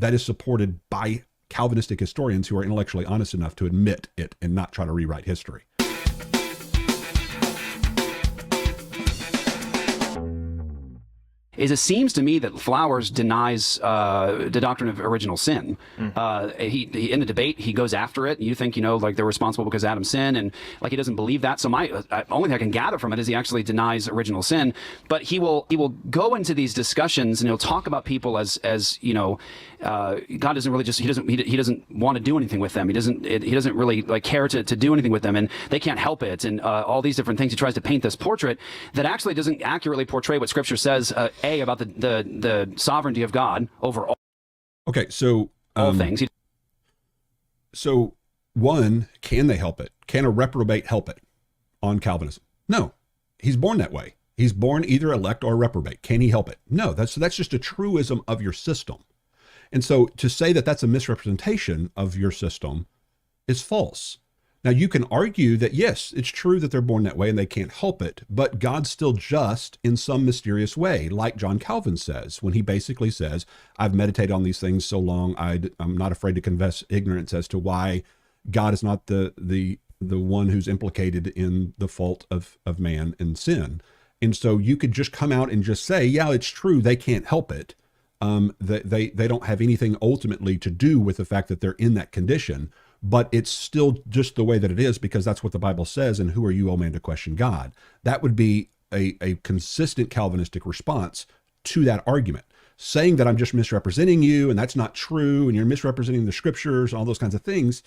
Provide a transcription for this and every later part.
that is supported by Calvinistic historians who are intellectually honest enough to admit it and not try to rewrite history. Is it seems to me that Flowers denies the doctrine of original sin. He in the debate, he goes after it. You think, like they're responsible because Adam sinned, and like he doesn't believe that. So my only thing I can gather from it is he actually denies original sin. But he will go into these discussions and he'll talk about people as God doesn't really he doesn't want to do anything with them. He doesn't really like care to do anything with them, and they can't help it, and all these different things. He tries to paint this portrait that actually doesn't accurately portray what Scripture says. About the sovereignty of God over all. Okay, so all things. So one, can they help it? Can a reprobate help it on Calvinism? No, he's born that way. He's born either elect or reprobate. Can he help it? No, that's just a truism of your system. And so to say that that's a misrepresentation of your system is false. Now, you can argue that, yes, it's true that they're born that way and they can't help it, but God's still just in some mysterious way, like John Calvin says, when he basically says, I've meditated on these things so long, I'm not afraid to confess ignorance as to why God is not the one who's implicated in the fault of man and sin. And so you could just come out and just say, yeah, it's true, they can't help it. They don't have anything ultimately to do with the fact that they're in that condition. But it's still just the way that it is because that's what the Bible says, and who are you, O man, to question God? That would be a consistent Calvinistic response to that argument. Saying that I'm just misrepresenting you, and that's not true, and you're misrepresenting the Scriptures, all those kinds of things,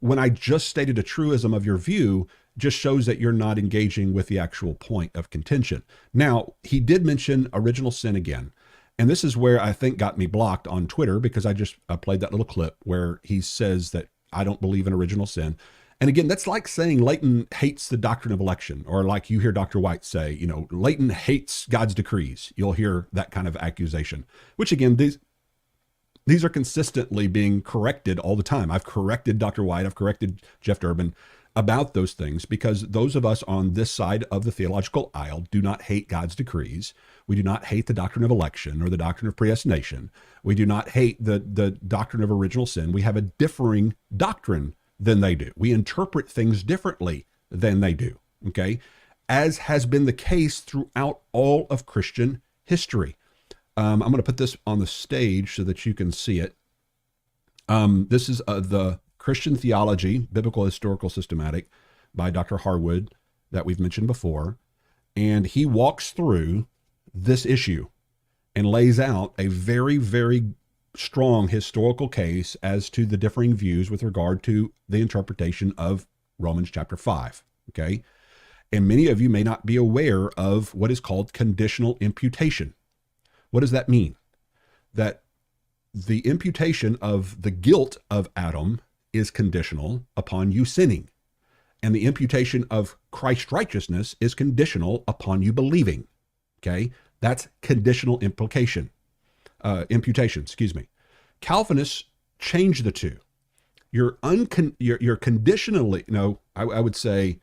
when I just stated a truism of your view, just shows that you're not engaging with the actual point of contention. Now, he did mention original sin again. And this is where I think got me blocked on Twitter because I played that little clip where he says that I don't believe in original sin. And again, that's like saying Leighton hates the doctrine of election, or like you hear Dr. White say, Leighton hates God's decrees. You'll hear that kind of accusation, which again, these are consistently being corrected all the time. I've corrected Dr. White, I've corrected Jeff Durbin about those things because those of us on this side of the theological aisle do not hate God's decrees. We do not hate the doctrine of election or the doctrine of predestination. We do not hate the doctrine of original sin. We have a differing doctrine than they do. We interpret things differently than they do, okay? As has been the case throughout all of Christian history. I'm going to put this on the stage so that you can see it. This is the Christian Theology, Biblical Historical Systematic by Dr. Harwood that we've mentioned before. And he walks through this issue and lays out a very, very strong historical case as to the differing views with regard to the interpretation of Romans chapter 5, okay? And many of you may not be aware of what is called conditional imputation. What does that mean? That the imputation of the guilt of Adam is conditional upon you sinning. And the imputation of Christ's righteousness is conditional upon you believing. Okay? That's conditional imputation, excuse me. Calvinists change the two. You're conditionally, I would say,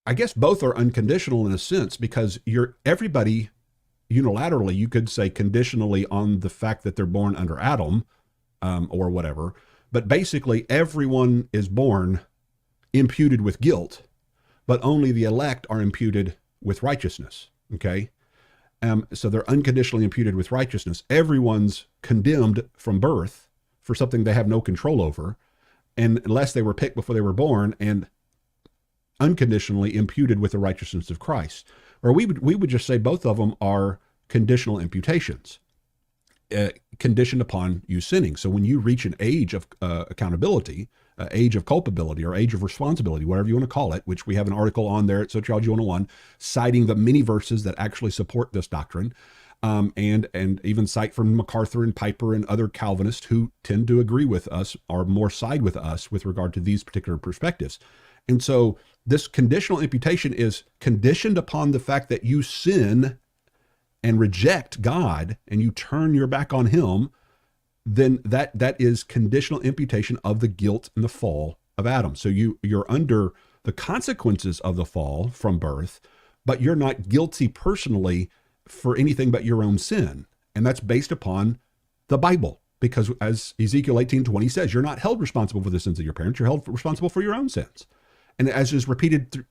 I guess both are unconditional in a sense because everybody unilaterally, you could say conditionally on the fact that they're born under Adam or whatever. But basically, everyone is born imputed with guilt, but only the elect are imputed with righteousness, okay? So they're unconditionally imputed with righteousness. Everyone's condemned from birth for something they have no control over, and unless they were picked before they were born, and unconditionally imputed with the righteousness of Christ. Or we would just say both of them are conditional imputations. Conditioned upon you sinning. So when you reach an age of accountability, age of culpability, or age of responsibility, whatever you want to call it, which we have an article on there at Soteriology 101, citing the many verses that actually support this doctrine, and even cite from MacArthur and Piper and other Calvinists who tend to agree with us or more side with us with regard to these particular perspectives. And so this conditional imputation is conditioned upon the fact that you sin and reject God and you turn your back on him, then that is conditional imputation of the guilt and the fall of Adam. So you're under the consequences of the fall from birth, but you're not guilty personally for anything but your own sin. And that's based upon the Bible. Because as Ezekiel 18:20 says, you're not held responsible for the sins of your parents. You're held responsible for your own sins. And as is repeated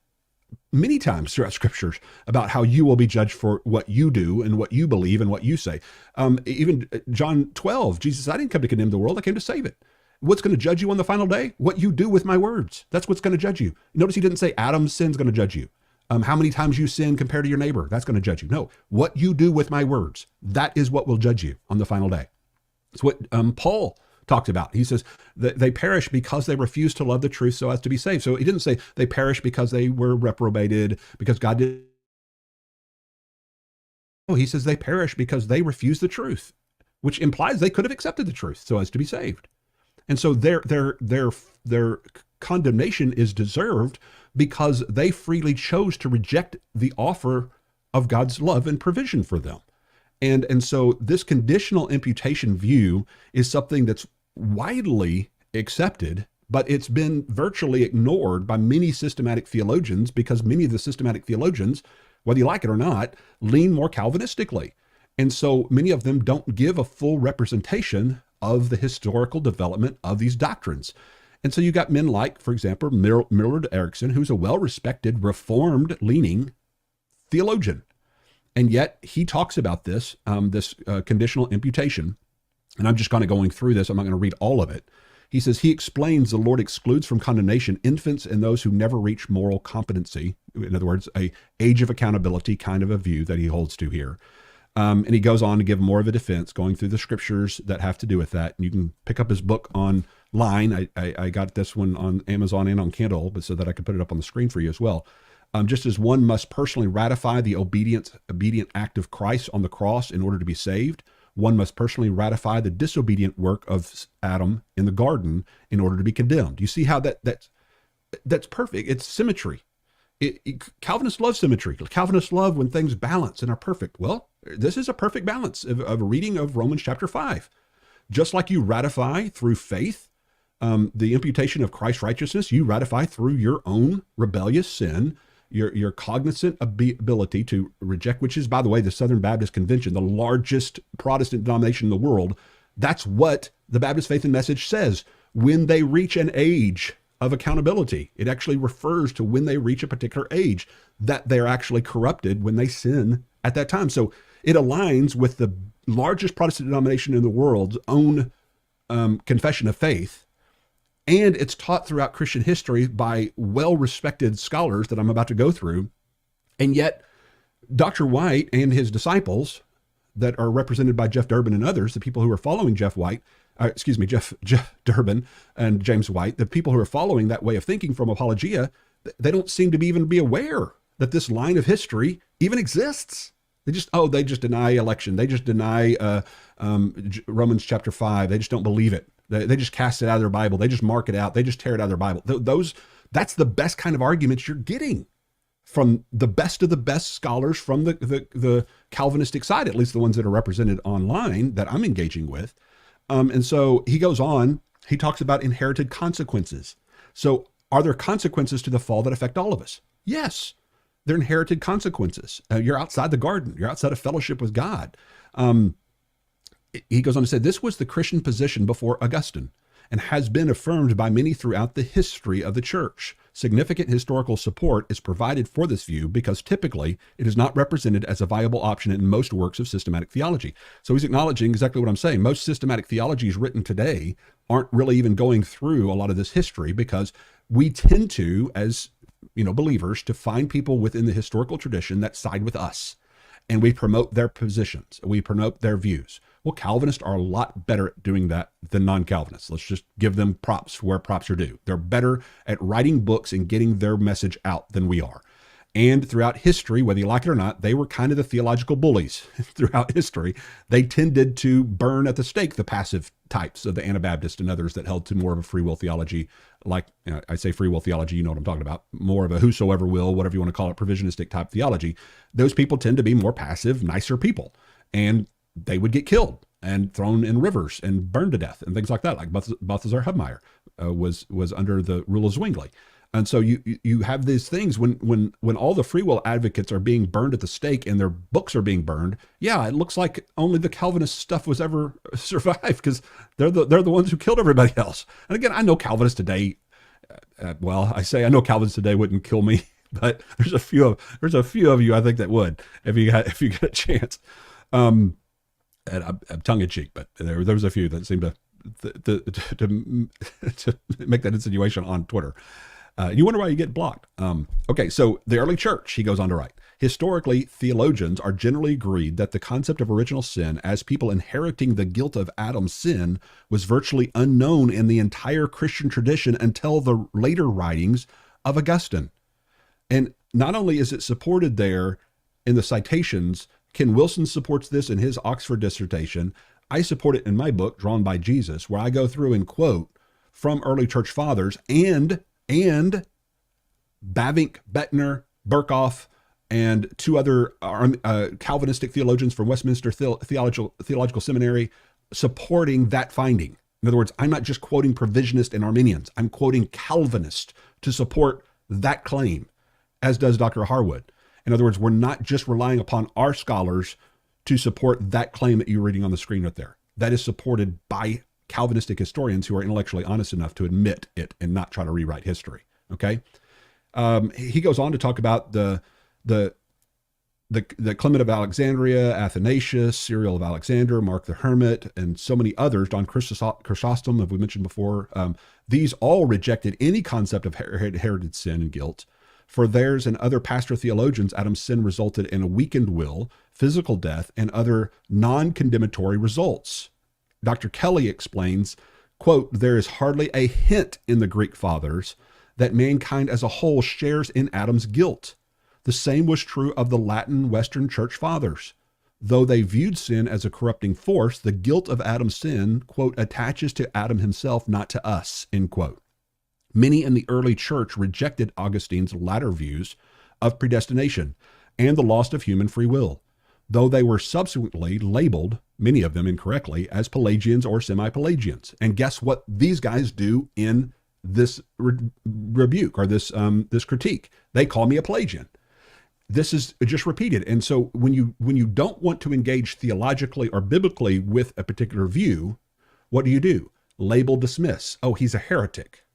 many times throughout scriptures about how you will be judged for what you do and what you believe and what you say. Even John 12, Jesus said, I didn't come to condemn the world. I came to save it. What's going to judge you on the final day? What you do with my words. That's what's going to judge you. Notice he didn't say Adam's sin's going to judge you. How many times you sin compared to your neighbor, that's going to judge you. No, what you do with my words, that is what will judge you on the final day. It's what Paul talked about. He says that they perish because they refuse to love the truth so as to be saved. So he didn't say they perish because they were reprobated, because God did. No, he says they perish because they refuse the truth, which implies they could have accepted the truth so as to be saved. And so their condemnation is deserved because they freely chose to reject the offer of God's love and provision for them. And so this conditional imputation view is something that's widely accepted, but it's been virtually ignored by many systematic theologians because many of the systematic theologians, whether you like it or not, lean more Calvinistically. And so many of them don't give a full representation of the historical development of these doctrines. And so you got men like, for example, Millard Erickson, who's a well-respected, reformed-leaning theologian. And yet he talks about this conditional imputation. And I'm just kind of going through this. I'm not going to read all of it. He says, he explains the Lord excludes from condemnation infants and those who never reach moral competency. In other words, a age of accountability kind of a view that he holds to here. And he goes on to give more of a defense, going through the scriptures that have to do with that. And you can pick up his book online. I got this one on Amazon and on Kindle, but so that I can put it up on the screen for you as well. Just as one must personally ratify the obedient act of Christ on the cross in order to be saved, one must personally ratify the disobedient work of Adam in the garden in order to be condemned. You see how that's perfect. It's symmetry. Calvinists love symmetry. Calvinists love when things balance and are perfect. Well, this is a perfect balance of a reading of Romans chapter 5. Just like you ratify through faith the imputation of Christ's righteousness, you ratify through your own rebellious sin, your cognizant ability to reject, which is, by the way, the Southern Baptist Convention, the largest Protestant denomination in the world. That's what the Baptist Faith and Message says. When they reach an age of accountability, it actually refers to when they reach a particular age, that they're actually corrupted when they sin at that time. So it aligns with the largest Protestant denomination in the world's own confession of faith. And it's taught throughout Christian history by well-respected scholars that I'm about to go through. And yet, Dr. White and his disciples that are represented by Jeff Durbin and others, the people who are following Jeff Durbin and James White, the people who are following that way of thinking from Apologia, they don't seem to even be aware that this line of history even exists. They just deny election. They just deny Romans chapter 5. They just don't believe it. They just cast it out of their Bible. They just mark it out. They just tear it out of their Bible. That's the best kind of arguments you're getting from the best of the best scholars from the Calvinistic side, at least the ones that are represented online that I'm engaging with. And so he goes on, he talks about inherited consequences. So are there consequences to the fall that affect all of us? Yes, they're inherited consequences. You're outside the garden. You're outside of fellowship with God. He goes on to say, this was the Christian position before Augustine and has been affirmed by many throughout the history of the church. Significant historical support is provided for this view because typically it is not represented as a viable option in most works of systematic theology. So he's acknowledging exactly what I'm saying. Most systematic theologies written today aren't really even going through a lot of this history because we tend to, as believers, to find people within the historical tradition that side with us. And we promote their positions. We promote their views. Well, Calvinists are a lot better at doing that than non-Calvinists. Let's just give them props where props are due. They're better at writing books and getting their message out than we are. And throughout history, whether you like it or not, they were kind of the theological bullies throughout history. They tended to burn at the stake the passive types of the Anabaptists and others that held to more of a free will theology. Like I say free will theology, you know what I'm talking about, more of a whosoever will, whatever you want to call it, provisionistic type theology. Those people tend to be more passive, nicer people. And they would get killed and thrown in rivers and burned to death and things like that. Like Balthasar Hubmaier was under the rule of Zwingli. And so you have these things when all the free will advocates are being burned at the stake and their books are being burned. Yeah, it looks like only the Calvinist stuff was ever survived because they're the ones who killed everybody else. And again, I know Calvinists today. I know Calvinists today wouldn't kill me, but there's a few of you I think that would if you get a chance. And I'm tongue in cheek, but there was a few that seemed to make that insinuation on Twitter. You wonder why you get blocked. Okay, so the early church, he goes on to write, historically, theologians are generally agreed that the concept of original sin as people inheriting the guilt of Adam's sin was virtually unknown in the entire Christian tradition until the later writings of Augustine. And not only is it supported there in the citations, Ken Wilson supports this in his Oxford dissertation. I support it in my book, Drawn by Jesus, where I go through and quote from early church fathers and Bavinck, Bettner, Berkhoff, and two other Calvinistic theologians from Westminster Theological Seminary supporting that finding. In other words, I'm not just quoting Provisionist and Arminians. I'm quoting Calvinists to support that claim, as does Dr. Harwood. In other words, we're not just relying upon our scholars to support that claim that you're reading on the screen right there. That is supported by Calvinistic historians who are intellectually honest enough to admit it and not try to rewrite history. Okay. He goes on to talk about the Clement of Alexandria, Athanasius, Cyril of Alexander, Mark the Hermit, and so many others, John Chrysostom, as we mentioned before. These all rejected any concept of inherited sin and guilt. For theirs and other pastor theologians, Adam's sin resulted in a weakened will, physical death, and other non-condemnatory results. Dr. Kelly explains, quote, there is hardly a hint in the Greek fathers that mankind as a whole shares in Adam's guilt. The same was true of the Latin Western Church fathers. Though they viewed sin as a corrupting force, the guilt of Adam's sin, quote, attaches to Adam himself, not to us, end quote. Many in the early church rejected Augustine's latter views of predestination and the loss of human free will, though they were subsequently labeled, many of them incorrectly, as Pelagians or semi-Pelagians. And guess what these guys do in this rebuke or this critique? They call me a Pelagian. This is just repeated. And so when you don't want to engage theologically or biblically with a particular view, what do? Label, dismiss. Oh, he's a heretic.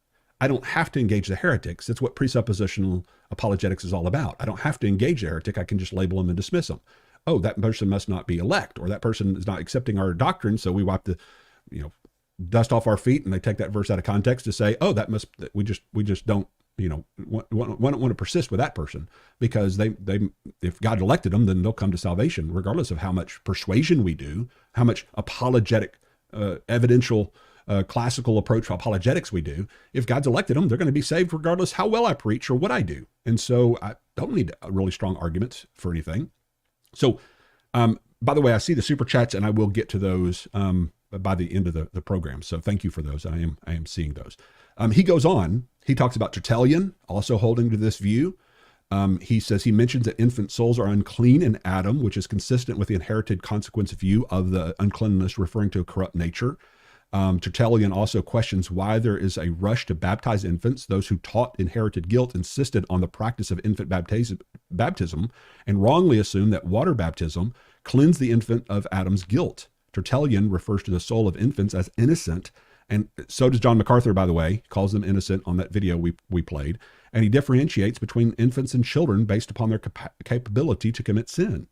I don't have to engage the heretics. That's what presuppositional apologetics is all about. I don't have to engage the heretic. I can just label them and dismiss them. Oh, that person must not be elect, or that person is not accepting our doctrine. So we wipe the, dust off our feet, and they take that verse out of context to say, oh, we just don't, want to persist with that person because they if God elected them, then they'll come to salvation, regardless of how much persuasion we do, how much apologetic, evidential, classical approach to apologetics we do. If God's elected them, they're going to be saved regardless how well I preach or what I do. And so I don't need really strong arguments for anything. So, by the way, I see the super chats, and I will get to those by the end of the program. So thank you for those. I am seeing those. He goes on. He talks about Tertullian also holding to this view. He says he mentions that infant souls are unclean in Adam, which is consistent with the inherited consequence view of the uncleanness, referring to a corrupt nature. Tertullian also questions why there is a rush to baptize infants. Those who taught inherited guilt insisted on the practice of infant baptism and wrongly assumed that water baptism cleansed the infant of Adam's guilt. Tertullian refers to the soul of infants as innocent, and so does John MacArthur, by the way. He calls them innocent on that video we played, and he differentiates between infants and children based upon their capability to commit sin.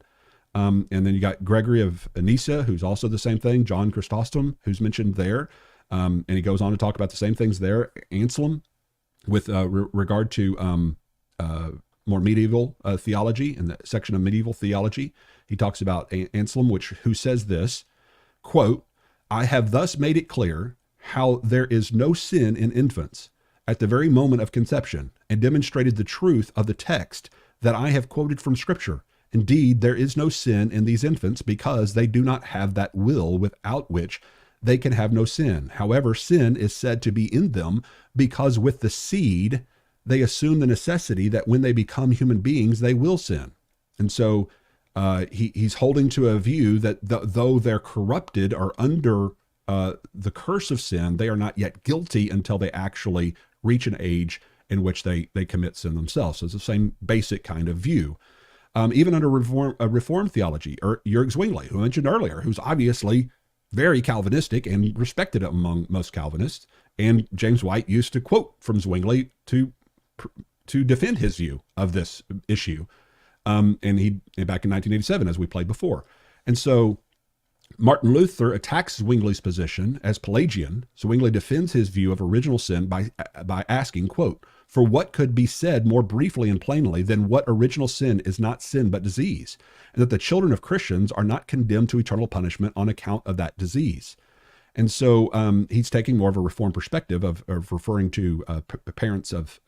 And then you got Gregory of Nyssa, who's also the same thing. John Chrysostom, who's mentioned there. And he goes on to talk about the same things there. Anselm, with regard to more medieval theology, in the section of medieval theology, he talks about Anselm, who says this, quote, I have thus made it clear how there is no sin in infants at the very moment of conception, and demonstrated the truth of the text that I have quoted from Scripture. Indeed, there is no sin in these infants because they do not have that will without which they can have no sin. However, sin is said to be in them because with the seed, they assume the necessity that when they become human beings, they will sin. And so he's holding to a view that though they're corrupted or under the curse of sin, they are not yet guilty until they actually reach an age in which they commit sin themselves. So it's the same basic kind of view. Even under Reformed theology, or Jürg Zwingli, who I mentioned earlier, who's obviously very Calvinistic and respected among most Calvinists. And James White used to quote from Zwingli to defend his view of this issue. And back in 1987, as we played before. And so Martin Luther attacks Zwingli's position as Pelagian. Zwingli defends his view of original sin by asking, quote, "For what could be said more briefly and plainly than what original sin is not sin but disease, and that the children of Christians are not condemned to eternal punishment on account of that disease?" And so he's taking more of a Reformed perspective of referring to parents of,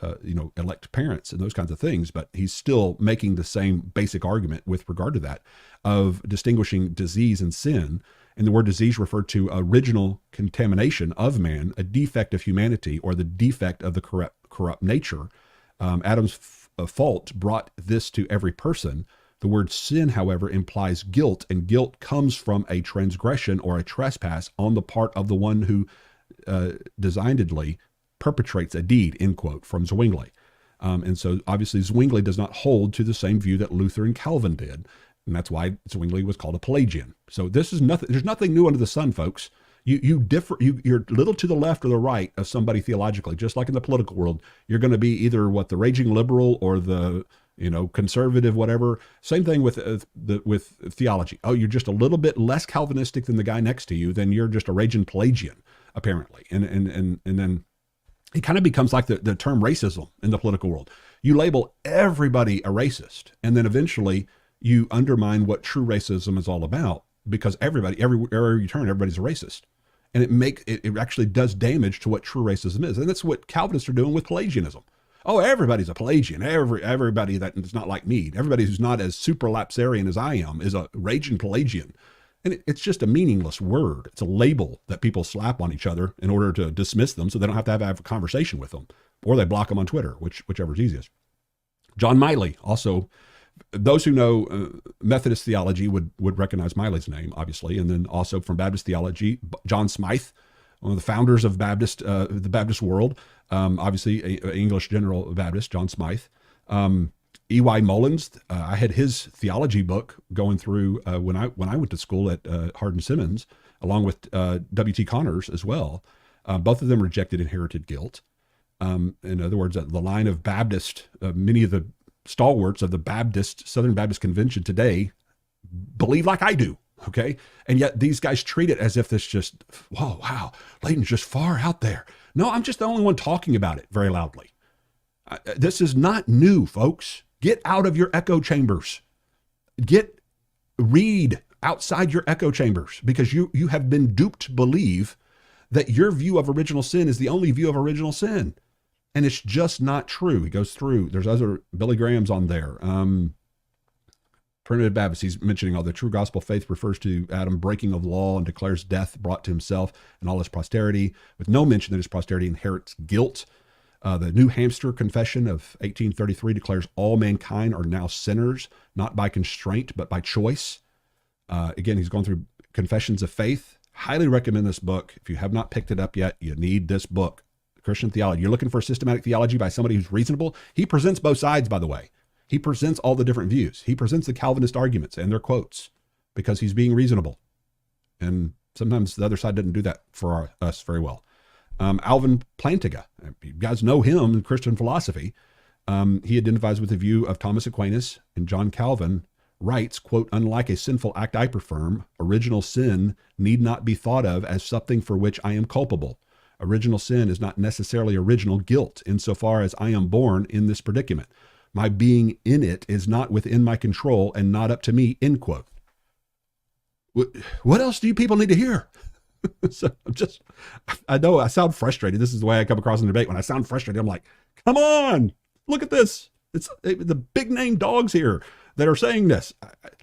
elect parents and those kinds of things, but he's still making the same basic argument with regard to that, of distinguishing disease and sin. And the word disease referred to original contamination of man, a defect of humanity, or the defect of the corrupt nature. Adam's fault brought this to every person. The word sin, however, implies guilt, and guilt comes from a transgression or a trespass on the part of the one who designedly perpetrates a deed, end quote, from Zwingli. And so obviously Zwingli does not hold to the same view that Luther and Calvin did. And that's why Zwingli was called a Pelagian. So this is nothing, there's nothing new under the sun, folks. You differ, you're a little to the left or the right of somebody theologically, just like in the political world. You're going to be either the raging liberal or the conservative, whatever. Same thing with theology. Oh, you're just a little bit less Calvinistic than the guy next to you, then you're just a raging Pelagian, apparently. And then it kind of becomes like the term racism in the political world. You label everybody a racist, and then eventually you undermine what true racism is all about, because everywhere you turn, everybody's a racist. And it actually does damage to what true racism is. And that's what Calvinists are doing with Pelagianism. Oh, everybody's a Pelagian. Everybody that is not like me, everybody who's not as supralapsarian as I am is a raging Pelagian. And it's just a meaningless word. It's a label that people slap on each other in order to dismiss them so they don't have to have a conversation with them. Or they block them on Twitter, whichever's easiest. John Miley, also, those who know Methodist theology would recognize Miley's name, obviously. And then also from Baptist theology, John Smythe, one of the founders of the Baptist world, obviously an English General Baptist, John Smythe. E.Y. Mullins, I had his theology book going through when I went to school at Hardin-Simmons, along with W.T. Connors as well. Both of them rejected inherited guilt. In other words, the line of Baptist, many of the stalwarts of the Southern Baptist Convention today believe like I do. Okay. And yet these guys treat it as if this just, whoa, wow, Leighton's just far out there. No, I'm just the only one talking about it very loudly. This is not new, folks. Get out of your echo chambers. Read outside your echo chambers, because you have been duped to believe that your view of original sin is the only view of original sin. And it's just not true. He goes through, there's other, Billy Graham's on there. Primitive Baptist, he's mentioning all the true gospel faith refers to Adam breaking of law and declares death brought to himself and all his posterity, with no mention that his posterity inherits guilt. The New Hampshire Confession of 1833 declares all mankind are now sinners, not by constraint, but by choice. Again, he's going through Confessions of Faith. Highly recommend this book. If you have not picked it up yet, you need this book. Christian Theology. You're looking for systematic theology by somebody who's reasonable. He presents both sides, by the way. He presents all the different views. He presents the Calvinist arguments and their quotes because he's being reasonable. And sometimes the other side doesn't do that for us very well. Alvin Plantinga, you guys know him in Christian philosophy. He identifies with the view of Thomas Aquinas, and John Calvin writes, quote, "Unlike a sinful act I perform, original sin need not be thought of as something for which I am culpable. Original sin is not necessarily original guilt insofar as I am born in this predicament. My being in it is not within my control and not up to me," end quote. What else do you people need to hear? So I know I sound frustrated. This is the way I come across in the debate. When I sound frustrated, I'm like, come on, look at this. It's the big name dogs here that are saying this.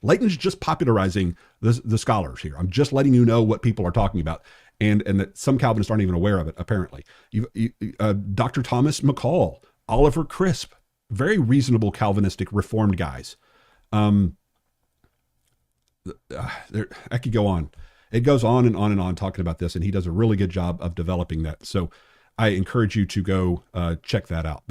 Leighton's just popularizing the scholars here. I'm just letting you know what people are talking about. And that some Calvinists aren't even aware of it, apparently. Dr. Thomas McCall, Oliver Crisp, very reasonable Calvinistic Reformed guys. I could go on. It goes on and on and on talking about this, and he does a really good job of developing that. So I encourage you to go check that out.